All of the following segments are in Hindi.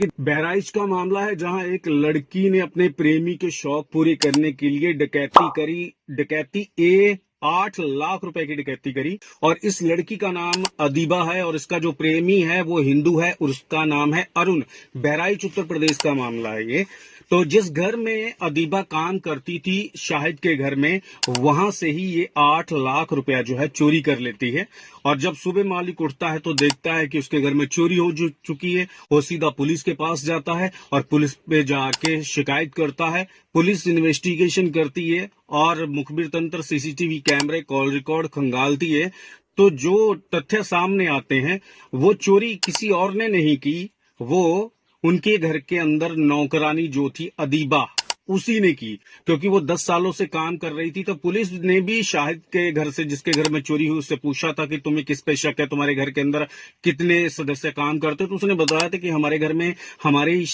कि बहराइच का मामला है, जहां एक लड़की ने अपने प्रेमी के शौक पूरे करने के लिए डकैती करी। डकैती 8 लाख रुपए की डकैती करी और इस लड़की का नाम अदीबा है और इसका जो प्रेमी है वो हिंदू है और उसका नाम है अरुण। बहराइच उत्तर प्रदेश का मामला है ये। तो जिस घर में अदीबा काम करती थी, शाहिद के घर में, वहां से ही ये 8 लाख रुपया जो है चोरी कर लेती है। और जब सुबह मालिक उठता है तो देखता है कि उसके घर में चोरी हो चुकी है। वो सीधा पुलिस के पास जाता है और पुलिस पे जाके शिकायत करता है। पुलिस इन्वेस्टिगेशन करती है और मुखबिर तंत्र, सीसीटीवी कैमरे, कॉल रिकॉर्ड खंगालती है। तो जो तथ्य सामने आते हैं, वो चोरी किसी और ने नहीं की, वो उनके घर के अंदर नौकरानी जो थी अदीबा, उसी ने की। क्योंकि वो 10 सालों से काम कर रही थी। तो पुलिस ने भी शाहिद के घर से, जिसके घर में चोरी हुई, उससे पूछा था कि तुम्हें किस पे शक है, तुम्हारे घर के अंदर कितने सदस्य काम करते। तो उसने बताया था कि हमारे घर में हमारे ही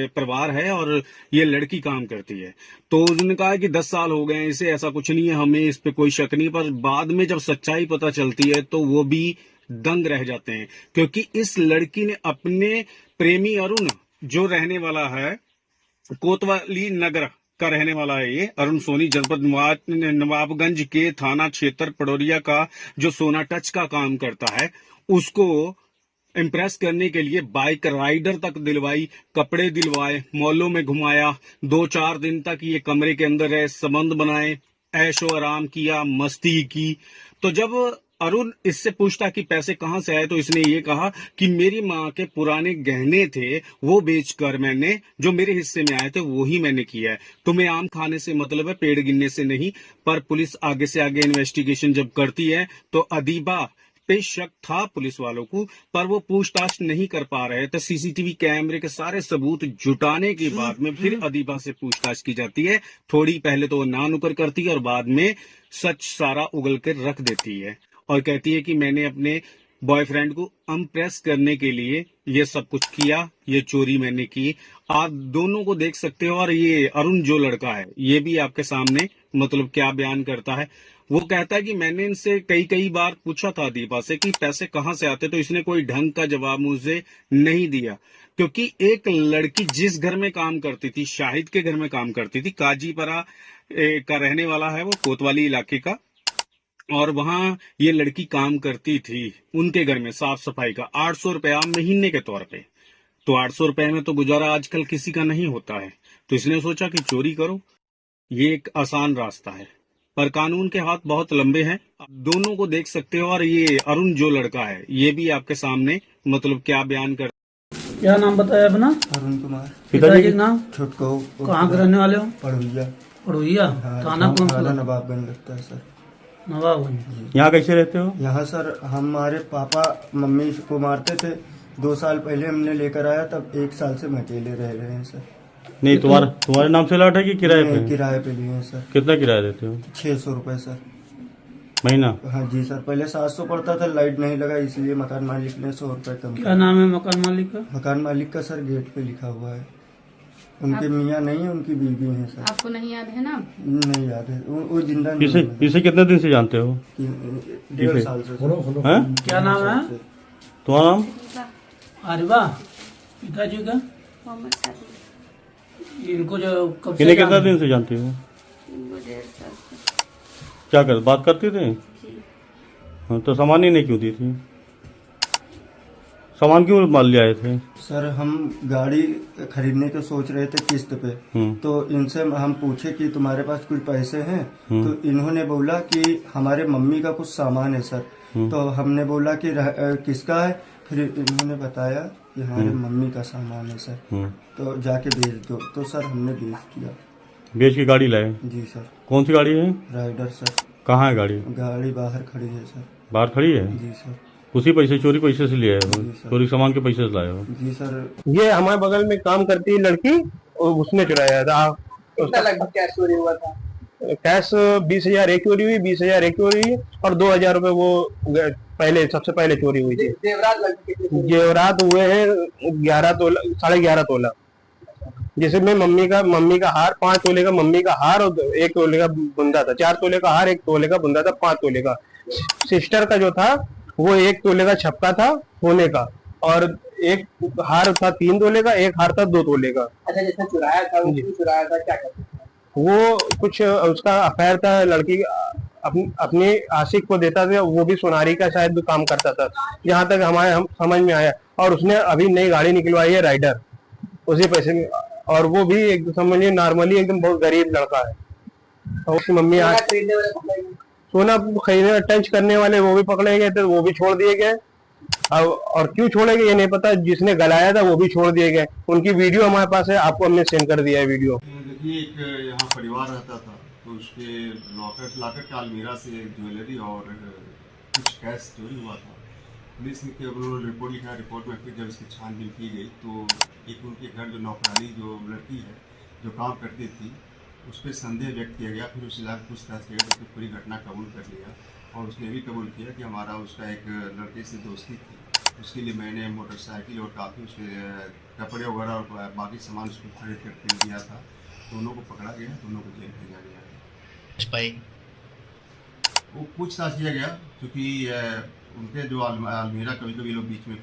परिवार है और ये लड़की काम करती है। तो उसने कहा कि 10 साल हो गए इसे, ऐसा कुछ नहीं है, हमें इस पे कोई शक नहीं। पर बाद में जब सच्चाई पता चलती है तो वो भी दंग रह जाते हैं। क्योंकि इस लड़की ने अपने प्रेमी अरुण, जो रहने वाला है कोतवाली नगर का रहने वाला है, ये अरुण सोनी, जनपद नवाबगंज के थाना क्षेत्र पडोरिया का, जो सोना टच का काम करता है, उसको इम्प्रेस करने के लिए बाइक राइडर तक दिलवाई, कपड़े दिलवाए, मॉलों में घुमाया। 2-4 दिन तक ये कमरे के अंदर रहे, संबंध बनाए, ऐशो आराम किया, मस्ती की। तो जब अरुण इससे पूछता कि पैसे कहां से आए, तो इसने ये कहा कि मेरी माँ के पुराने गहने थे, वो बेचकर मैंने, जो मेरे हिस्से में आए थे, वो ही मैंने किया है। तुम्हें आम खाने से मतलब है, पेड़ गिनने से नहीं। पर पुलिस आगे से आगे इन्वेस्टिगेशन जब करती है तो अदीबा पे शक था पुलिस वालों को, पर वो पूछताछ नहीं कर पा रहे थे। सीसीटीवी कैमरे के सारे सबूत जुटाने के बाद में फिर अदीबा से पूछताछ की जाती है। थोड़ी पहले तो वो ना नुकर करती है और बाद में सच सारा उगल कर रख देती है और कहती है कि मैंने अपने बॉयफ्रेंड को इम्प्रेस करने के लिए ये सब कुछ किया, ये चोरी मैंने की। आप दोनों को देख सकते हो। और ये अरुण जो लड़का है, ये भी आपके सामने मतलब क्या बयान करता है। वो कहता है कि मैंने इनसे कई बार पूछा था दीपा से कि पैसे कहाँ से आते, तो इसने कोई ढंग का जवाब मुझे नहीं दिया। क्योंकि एक लड़की जिस घर में काम करती थी, शाहिद के घर में काम करती थी, काजीपरा का रहने वाला है वो, कोतवाली इलाके का, और वहां ये लड़की काम करती थी उनके घर में साफ सफाई का, 800 रुपया महीने के तौर पे। तो 800 रुपए में तो गुजारा आजकल किसी का नहीं होता है। तो इसने सोचा कि चोरी करो, ये एक आसान रास्ता है। पर कानून के हाथ बहुत लंबे हैं, आप दोनों को देख सकते हो। और ये अरुण जो लड़का है, ये भी आपके सामने मतलब क्या बयान कर। क्या नाम बताया अपना? अरुण कुमार। पिताजी का नाम? छुटको। कहाँ के रहने वाले हो? पड़ोइया। पड़ोइया? थाना कौन सा? नवाबगंज लगता है सर। नवाबगंज। यहाँ कैसे रहते हो? यहाँ सर हमारे पापा मम्मी को मारते थे। 2 साल पहले हमने लेकर आया, तब 1 साल से हम अकेले रह रहे हैं सर। नहीं, तुम्हारे नाम से लौट है कि किराए पे? किराए पे लिए हैं सर। कितना किराया देते हो? 600 रुपए सर महीना। हाँ जी सर। पहले 700 पड़ता था, लाइट नहीं लगा इसलिए मकान मालिक ने 100 रुपए कम। क्या नाम है मकान मालिक का? मकान मालिक का सर गेट पे लिखा हुआ है। उनके मियाँ नहीं है, उनकी बीवी है सर। आपको नहीं याद है ना? नहीं याद है, वो जिंदा नहीं है। इसे कितने दिन से जानते हो? 1.5 साल से। हैं? क्या नाम है तुम्हारा नाम? आरिबा। पिताजी का? मोहम्मद सादिक। इनको जो कब से इन्हें कितना जानते? दिन से जानते हो? इनको 1.5 साल से। क्या कर बात करते थे? जी। हाँ, तो सामान ही नहीं क्यों दी थी? सामान क्यों माल ले आए थे? सर हम गाड़ी खरीदने को सोच रहे थे किस्त पे। तो इनसे हम पूछे कि तुम्हारे पास कुछ पैसे हैं? तो इन्होंने बोला कि हमारे मम्मी का कुछ सामान है सर। तो हमने बोला कि किसका है? फिर इन्होंने बताया कि हमारे मम्मी का सामान है सर, तो जाके बेच दो। तो सर हमने बेच दिया। बेच के गाड़ी लाए? जी सर। कौन सी गाड़ी है? Rider sir. कहाँ है गाड़ी? गाड़ी बाहर खड़ी है सर। बाहर खड़ी है? जी सर। उसी पैसे, चोरी पैसे से लिए हो? जी सर। चोरी सामान के पैसे से लाए हो? जी सर। ये हमारे बगल में काम करती है लड़की, और उसने चुराया था। कितना लगभग कैश चोरी हुआ था? कैश 20,000 एक चोरी हुई, 20,000 एक चोरी हुई, और 2,000 रुपए वो पहले, सबसे पहले चोरी हुई थी। जेवरात लगभग कितने चोरी? जेवरात हुए हैं 11 तोला, 11.5 तोला, जिसमें मम्मी का हार 5 तोले का, मम्मी का हार और 1 तोले का बुंदा था। 4 तोले का हार, 1 तोले का बुंदा था, 5 तोले का। सिस्टर का जो था वो 1 तोले का छपका था होने का, और एक हार था 3 तोले का, एक हार था 2 तोले का। अच्छा, जिसने चुराया था वो जी। क्यों चुराया था, क्या करते थे? वो कुछ उसका अफेयर था, लड़की अपनी आशिक को देता था, वो भी सोनारी का शायद काम करता था, जहां तक हम समझ में आया। और उसने अभी नई गाड़ी निकलवाई है राइडर, उसी पैसे में, और वो भी एक समझिए नॉर्मली एकदम बहुत गरीब लड़का है। और उसकी मम्मी आज सोना खरीदने वाले पकड़े गए। सोना खरीदने टच करने वाले वो भी पकड़े गए थे, वो भी छोड़ दिए गए। और क्यों छोड़े गए ये नहीं पता, जिसने गलाया था वो भी छोड़ दिए गए। उनकी वीडियो हमारे पास है, आपको हमने सेंड कर दिया है वीडियो। देखिए, एक यहाँ परिवार रहता था, तो उसके लॉकर का अलमीरा से ज्वेलरी और कुछ कैश चोरी हुआ था। पुलिस ने उन्होंने रिपोर्ट लिखा, रिपोर्ट में फिर जब इसकी छानबीन की गई तो एक उनके घर जो नौकरानी जो लड़की है जो काम करती थी, उस पर संदेह व्यक्त किया गया। फिर उससे लाख पूछताछ किया तो उसने पूरी घटना कबूल कर लिया, और उसने भी कबूल किया कि हमारा उसका एक लड़के से दोस्ती थी, उसके लिए मैंने मोटरसाइकिल और काफ़ी उसके कपड़े वगैरह और बाकी सामान उसको खरीद कर दिया था। दोनों को पकड़ा गया, दोनों को जेल भेजा गया है। वो पूछताछ किया गया, क्योंकि उनके जो अलमीरा कभी कभी लोग बीच में